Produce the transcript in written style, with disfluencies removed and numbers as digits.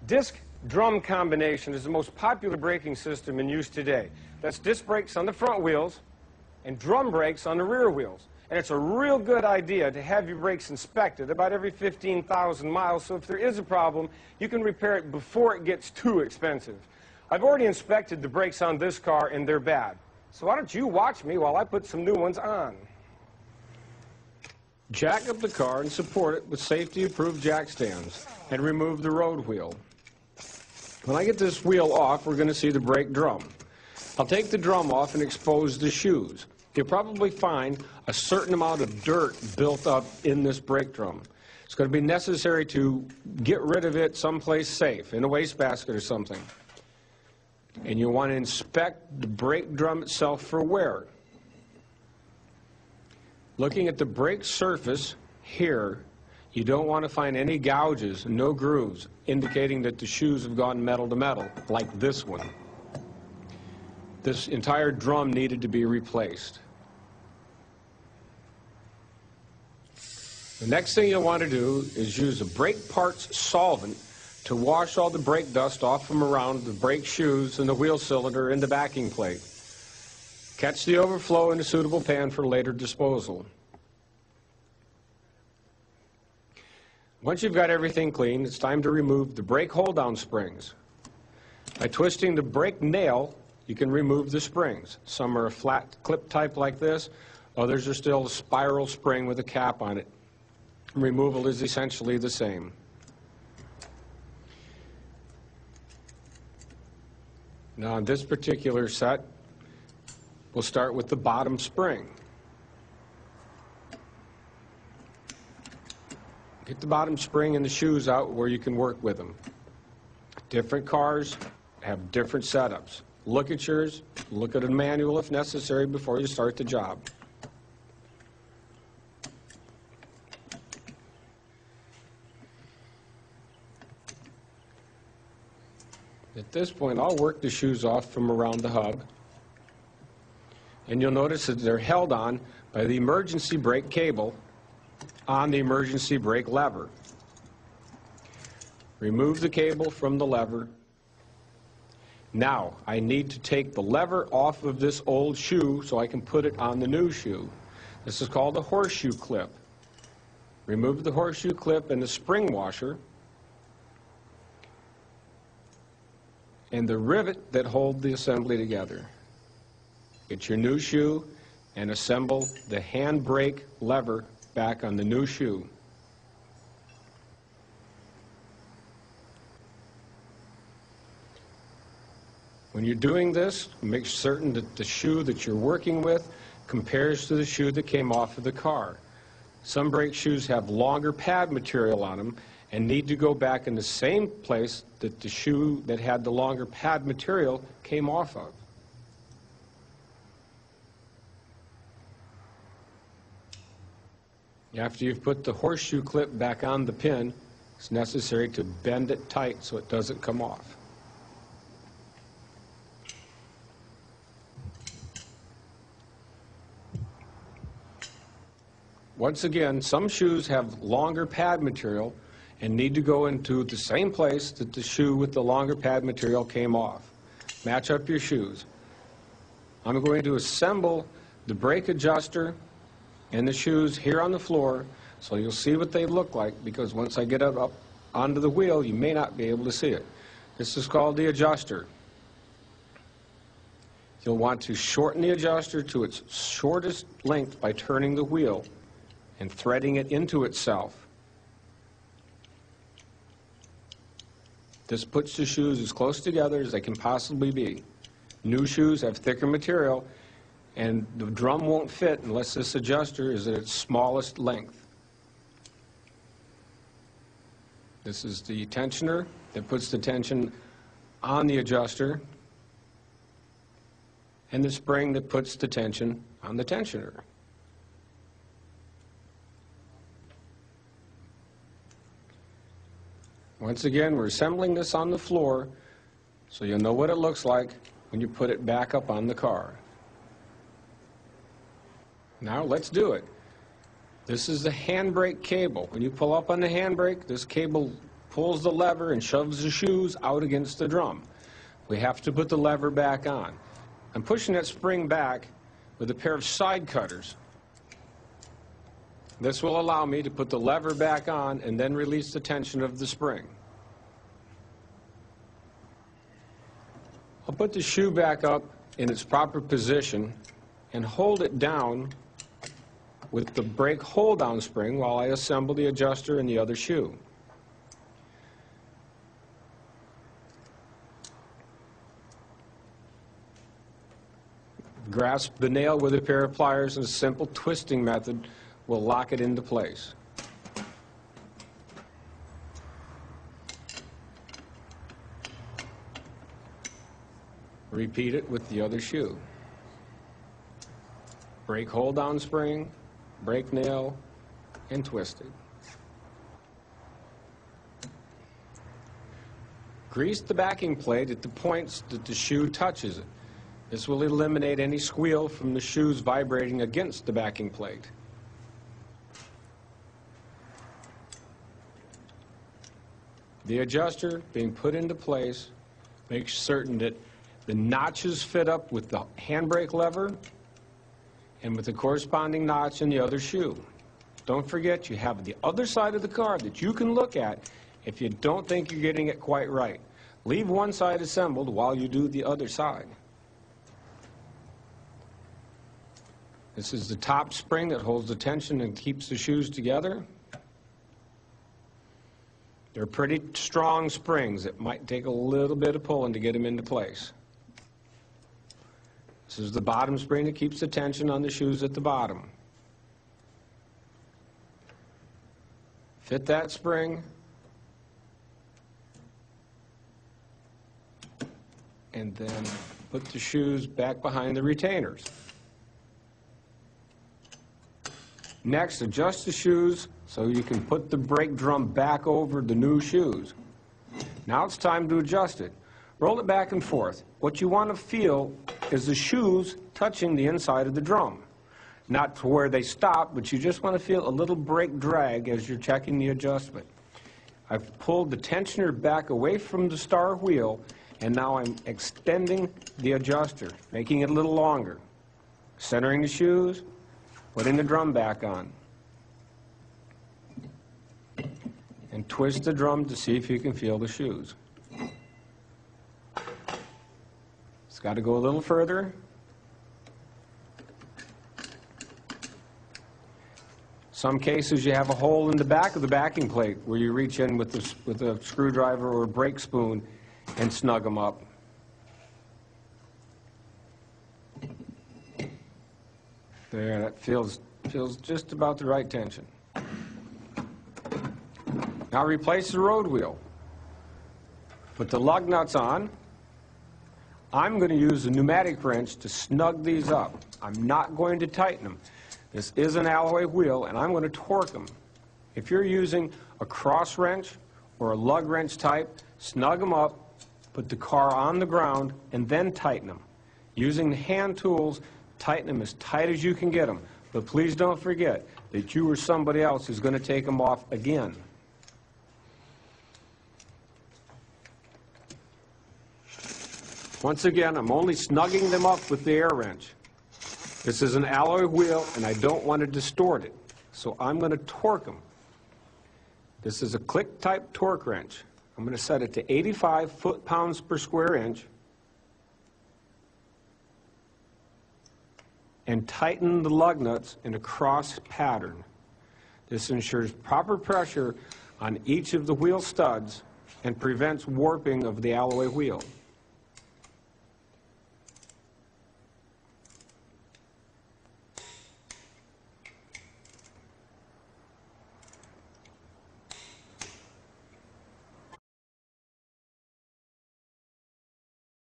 Disc drum combination is the most popular braking system in use today. That's disc brakes on the front wheels and drum brakes on the rear wheels. And it's a real good idea to have your brakes inspected about every 15,000 miles, so if there is a problem, you can repair it before it gets too expensive. I've already inspected the brakes on this car, and they're bad. So why don't you watch me while I put some new ones on? Jack up the car and support it with safety-approved jack stands, and remove the road wheel. When I get this wheel off, we're going to see the brake drum. I'll take the drum off and expose the shoes. You'll probably find a certain amount of dirt built up in this brake drum. It's going to be necessary to get rid of it someplace safe, in a wastebasket or something. And you want to inspect the brake drum itself for wear. Looking at the brake surface here, you don't want to find any gouges, no grooves, indicating that the shoes have gone metal to metal, like this one. This entire drum needed to be replaced. The next thing you'll want to do is use a brake parts solvent to wash all the brake dust off from around the brake shoes and the wheel cylinder and the backing plate. Catch the overflow in a suitable pan for later disposal. Once you've got everything clean, it's time to remove the brake hold-down springs. By twisting the brake nail, you can remove the springs. Some are a flat clip type like this, others are still a spiral spring with a cap on it. Removal is essentially the same. Now on this particular set, we'll start with the bottom spring. Get the bottom spring and the shoes out where you can work with them. Different cars have different setups. Look at yours, look at a manual if necessary before you start the job. At this point, I'll work the shoes off from around the hub. And you'll notice that they're held on by the emergency brake cable on the emergency brake lever. Remove the cable from the lever. Now, I need to take the lever off of this old shoe so I can put it on the new shoe. This is called a horseshoe clip. Remove the horseshoe clip and the spring washer and the rivet that hold the assembly together. Get your new shoe and assemble the handbrake lever back on the new shoe. When you're doing this, make certain that the shoe that you're working with compares to the shoe that came off of the car. Some brake shoes have longer pad material on them and need to go back in the same place that the shoe that had the longer pad material came off of. After you've put the horseshoe clip back on the pin, it's necessary to bend it tight so it doesn't come off. Once again, some shoes have longer pad material and need to go into the same place that the shoe with the longer pad material came off. Match up your shoes. I'm going to assemble the brake adjuster and the shoes here on the floor so you'll see what they look like, because once I get it up onto the wheel, you may not be able to see it. This is called the adjuster. You'll want to shorten the adjuster to its shortest length by turning the wheel and threading it into itself. This puts the shoes as close together as they can possibly be. New shoes have thicker material, and the drum won't fit unless this adjuster is at its smallest length. This is the tensioner that puts the tension on the adjuster, and the spring that puts the tension on the tensioner. Once again, we're assembling this on the floor so you'll know what it looks like when you put it back up on the car. Now let's do it. This is the handbrake cable. When you pull up on the handbrake, this cable pulls the lever and shoves the shoes out against the drum. We have to put the lever back on. I'm pushing that spring back with a pair of side cutters. This will allow me to put the lever back on and then release the tension of the spring. I'll put the shoe back up in its proper position and hold it down with the brake hold-down spring while I assemble the adjuster and the other shoe. Grasp the nail with a pair of pliers, and a simple twisting method will lock it into place. Repeat it with the other shoe. Brake hold-down spring, brake nail, and twist it. Grease the backing plate at the points that the shoe touches it. This will eliminate any squeal from the shoes vibrating against the backing plate. The adjuster being put into place makes certain that the notches fit up with the handbrake lever and with the corresponding notch in the other shoe. Don't forget, you have the other side of the car that you can look at if you don't think you're getting it quite right. Leave one side assembled while you do the other side. This is the top spring that holds the tension and keeps the shoes together. They're pretty strong springs. It might take a little bit of pulling to get them into place. This is the bottom spring that keeps the tension on the shoes at the bottom. Fit that spring and then put the shoes back behind the retainers. Next, adjust the shoes so you can put the brake drum back over the new shoes. Now it's time to adjust it. Roll it back and forth. What you want to feel is the shoes touching the inside of the drum. Not to where they stop, but you just want to feel a little brake drag as you're checking the adjustment. I've pulled the tensioner back away from the star wheel, and now I'm extending the adjuster, making it a little longer. Centering the shoes, putting the drum back on. And twist the drum to see if you can feel the shoes. It's got to go a little further. Some cases you have a hole in the back of the backing plate where you reach in with a screwdriver or a brake spoon and snug them up. There, that feels just about the right tension. Now replace the road wheel. Put the lug nuts on. I'm going to use a pneumatic wrench to snug these up. I'm not going to tighten them. This is an alloy wheel, and I'm going to torque them. If you're using a cross wrench or a lug wrench type, snug them up, put the car on the ground, and then tighten them. Using the hand tools, tighten them as tight as you can get them. But please don't forget that you or somebody else is going to take them off again. Once again, I'm only snugging them up with the air wrench. This is an alloy wheel, and I don't want to distort it, so I'm going to torque them. This is a click-type torque wrench. I'm going to set it to 85 foot-pounds per square inch and tighten the lug nuts in a cross pattern. This ensures proper pressure on each of the wheel studs and prevents warping of the alloy wheel.